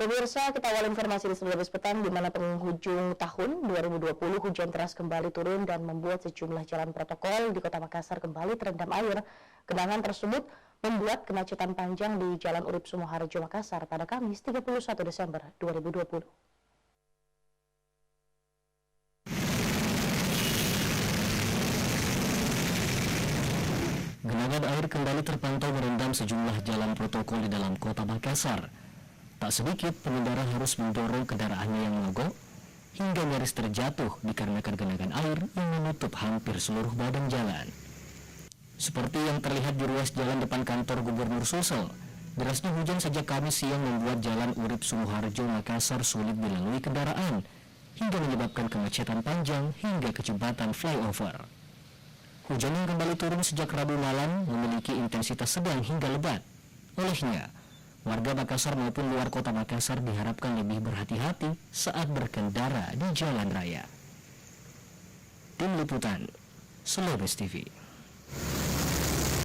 Pemirsa, kita awal informasi di Selebes Petang di mana penghujung tahun 2020 hujan deras kembali turun dan membuat sejumlah jalan protokol di Kota Makassar kembali terendam air. Genangan tersebut membuat kemacetan panjang di Jalan Urip Sumoharjo Makassar pada Kamis 31 Desember 2020. Genangan air kembali terpantau merendam sejumlah jalan protokol di dalam Kota Makassar. Tak sedikit pengendara harus mendorong kendaraannya yang mogok hingga nyaris terjatuh dikarenakan genangan air yang menutup hampir seluruh badan jalan. Seperti yang terlihat di ruas jalan depan kantor Gubernur Sulsel, derasnya hujan sejak Kamis siang membuat Jalan Urip Sumoharjo Makassar sulit dilalui kendaraan hingga menyebabkan kemacetan panjang hingga ke jembatan flyover. Hujan yang kembali turun sejak Rabu malam memiliki intensitas sedang hingga lebat. Olehnya, warga Makassar maupun luar Kota Makassar diharapkan lebih berhati-hati saat berkendara di jalan raya. Tim Liputan, Selebes TV.